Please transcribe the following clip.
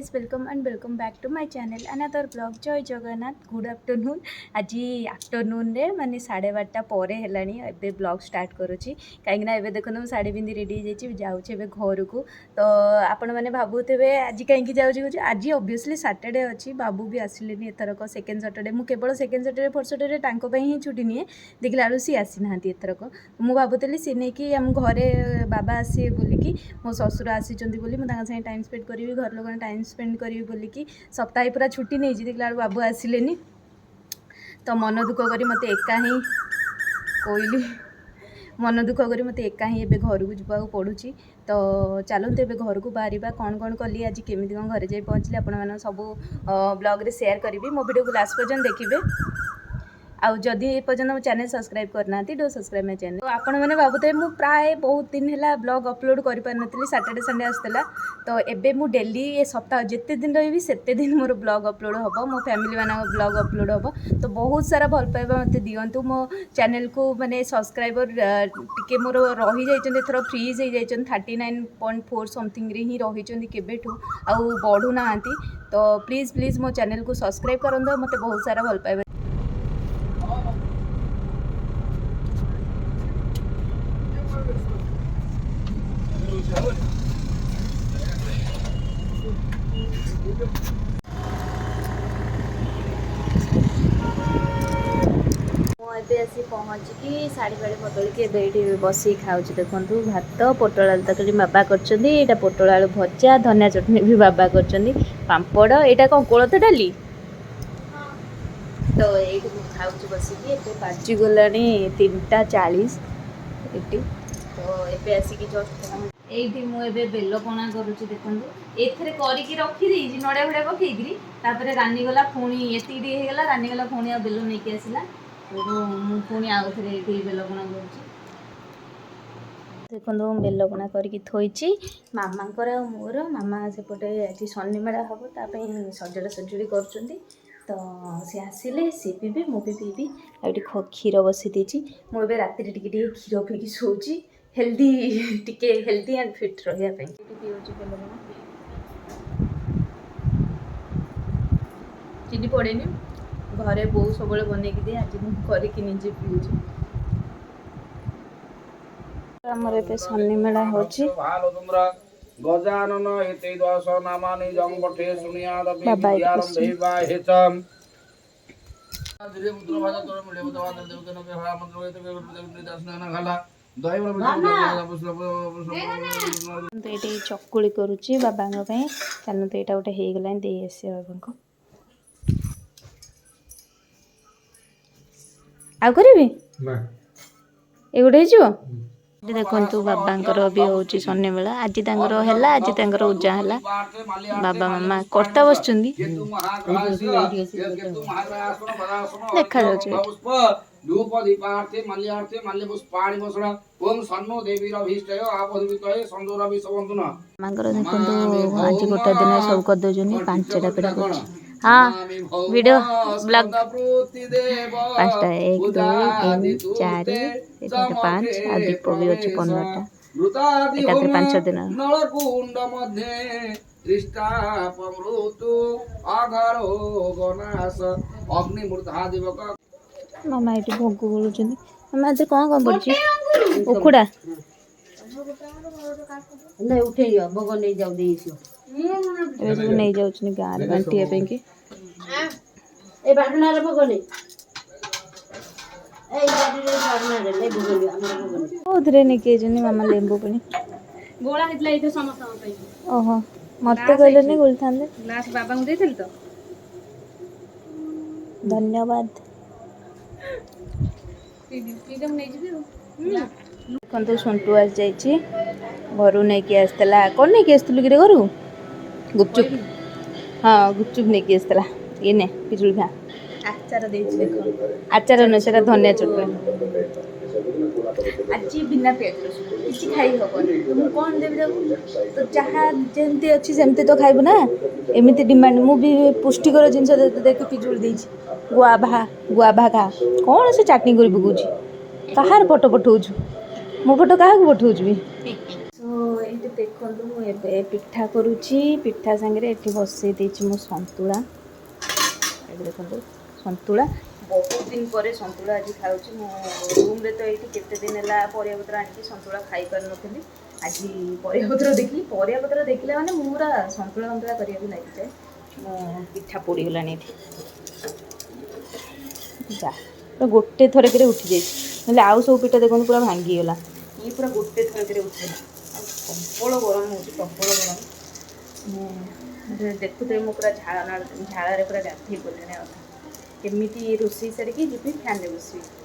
Guys welcome and welcome back to my channel another blog. जय Jagannath good afternoon. आज afternoon रे माने 12:30 पर है ब्लॉग स्टार्ट करुच्ची कहीं एवं देखो साड़ी पिंधि रेडी हो जाऊँचे घर को। तो आपण मैंने भावुवे आज कहीं जाऊँगी आज ओबियसली सैटरडे अच्छी बाबू भी आसिले एथरक सेकेंड सैटरडे मुझे केवल सेकेंड सैटरडे फर्स्ट सैटरडे ही छुट्टी निए देखला बेलू सी आसी ना एथरक मुझे भावुली सी नहीं कि आम घरे बाबा आसे बोलिकी मो ससुर आसी मुझे टाइम स्पेंड करी घर लोग टाइम स्पेंड करी बोलिकी सप्ताह पूरा छुट्टी नहीं देखला बाबू आसिले तो मन दुख करी मत एका ही कोईली मन दुख करी मत एका ही एबे घर को जावाक पड़ुची। तो चलते एबे घर को बाहर कौन कौन कली आज केमी कौन घर जाई पहुँचली आपण सब ब्लॉग रे शेयर करी मो वीडियो को लास्ट पर्यंत देखिए। आउ जदि ए पर्यंत मो चैनल सब्सक्राइब करना डो सब्सक्राइब माय चैनल। तो आपण मैंने भावुथे मु प्राय बहुत दिन है ब्लॉग अपलोड कर पार नी सैटरडे संडे आसला तो एबे मु डेली ए सप्ताह जिते दिन रही सेते दिन मोर ब्लॉग अपलोड हम मो फैमिली मान ब्लॉग अपलोड हम। तो बहुत सारा भल पाइबा मत दिंतु मो चैनल को माने सब्सक्राइबर टिके मोर रही जाइछन एथरो फ्रीज हो जाइछन 39.4 समथिंग रे ही रही केबेठू आउ बढ़ू नाहांती। तो प्लीज प्लीज मो चैनल को सब्सक्राइब करंदो मते बहुत सारा भल पाइबा। मुझे आसी पहुँचिकी शाढ़ी फाड़ी बदल बस खाऊँ देखूँ भात पोटल आलू तरकारी बाबा कर पोटल आलू भजा धनिया चटनी भी बाबा कर पापड़ यहाँ कौन कोलथ डाली। तो ये खाऊँ बसिकी बाजिगला 3:40 ये तो ये आसिक जस्ट ये मुझे बेलपणा करुच्ची देखूँ एथे करके रखीदे नड़िया फड़िया पकईकरी रानीगला पुणी ये रानीगला पुणी आ बेल नहीं आसला पुणी आउ थे ये बेलपणा कर देखो बेलपणा करके थोची मामांकर मोर मामा सेपटे आज शनिमेला हम ताप सजड़ा सजुड़ी कर तो सी आसिले सी पीबे मु भी पीबी आ क्षीर बसी देती मुझे राति टे क्षीर पीकी शोची हेल्दी टिके हेल्दी एंड फिट रहा चीनी पड़ेनी घरे बो सब बनईकी दिए आज मुझे निजे पीऊँ। आमर ए शनि मेला होची गजानन एते दश नामानि जंगठे सुनियादपि विद्यारंभेवा हेतम धीरे पुत्र भाजा तोर मिले बुधवार देवतन के हरा मंत्र के दर्शन गला ये चकुली करुच्ची बाबा चलते तो यहाँ गोटे हो गला दे आस बाबा को आ करी ये गोटे हो देखु बाबा भी हूँ शनि मेला आज है आज उजा है बाबा मामा कर्ता बस देखा धूप दीपार्थे मल्यार्थे मल्य पुष्पाणि वसना ओम सन्नो देवीर अभीष्टय आपदवितये संदोर विश्वबंधुन मांगर देखंतु आज गोटे दिन सब कर दोजनी 5टा पेड़ा कर हाँ वीडियो ब्लॉग 5टा 1 2 3 4 5 आ दीप भी अच्छे 15टा एकात्र 5 दिन नलकुंड मध्ये दृष्टापमृतु आघारो गणास अग्निमूर्धा दिवक मामा ये भोग बोलुं मामा आज कौन कौन पड़ी उखुड़ा उठे भोग नहीं जाऊ सब नहीं जाऊँ गाँव बांटे कौन नहीं मामा लेंबू पी ओहो मत कहले गोल था बाबा तो धन्यवाद देखो सुंटू आस जाइए घर नहीं आसला कौन नहीं आसलु कि घर गुपचुप हाँ गुपचुप नहीं आसला ये ने पिजुल भा आचार आचार न से धनिया चटनी आज बिना प्याज रसुण किसी खाई हेनी तो मुझे कौन देवी तो जहाँ जमती अच्छी सेमती तो खाइबू ना एमती डिमांड मु भी पुष्टिकर जिन देख पिजुल देती गुआभा खा कौन से चाटनी कर पकाऊँ कहार फोटो पठाऊँ मो फोटो क्या पठाऊँ भी तो ଏଇଠି ଦେଖନ୍ତୁ ମୁଁ ଏବେ ପିଠା କରୁଛି। ପିଠା ସାଙ୍ଗରେ ଏଠି ବସେଇ ଦେଇଛି ମୁଁ ସନ୍ତୁଳା। ଏଠି ଦେଖନ୍ତୁ ସନ୍ତୁଳା। ବହୁତ ଦିନ ପରେ ସନ୍ତୁଳା ଆଜି ଖାଉଛି। ମୁଁ ରୁମ୍ରେ ତ ଏଇଠି କେତେ ଦିନ ହେଲା ପରିବାପତ୍ର ଆଣିକି ସନ୍ତୁଳା ଖାଇପାରୁନଥିଲି। ଆଜି ପରିବାପତ୍ର ଦେଖିଲି, ପରିବାପତ୍ର ଦେଖିଲେ ମାନେ ମୁଁ ପୁରା ସନ୍ତୁଳା କରିବାକୁ ଲାଗିଯାଏ। ମୁଁ ପିଠା ପୋଡ଼ିଗଲାଣି ଏଠି ଯା ପୁରା ଗୋଟେ ଥରକରେ ଉଠିଯାଇଛି। ନହେଲେ ଆଉ ସବୁ ପିଠା ଦେଖନ୍ତୁ ପୁରା ଭାଙ୍ଗିଗଲା, ଇଏ ପୁରା ଗୋଟେ ଥରକରେ ଉଠିଗଲା। ଆଉ ପ୍ରବଳ ଗରମ ହେଉଛି, ପ୍ରବଳ ଗରମ। ଦେଖୁଥିବେ ମୁଁ ପୁରା ଝାଳରେ ପୁରା ଗାଧେଇ ପଡ଼ିଲିଣି ଅଧା। କେମିତି ରୋଷେଇ ସାରିକି ଯିବି ଫ୍ୟାନ୍ରେ ବସିବି।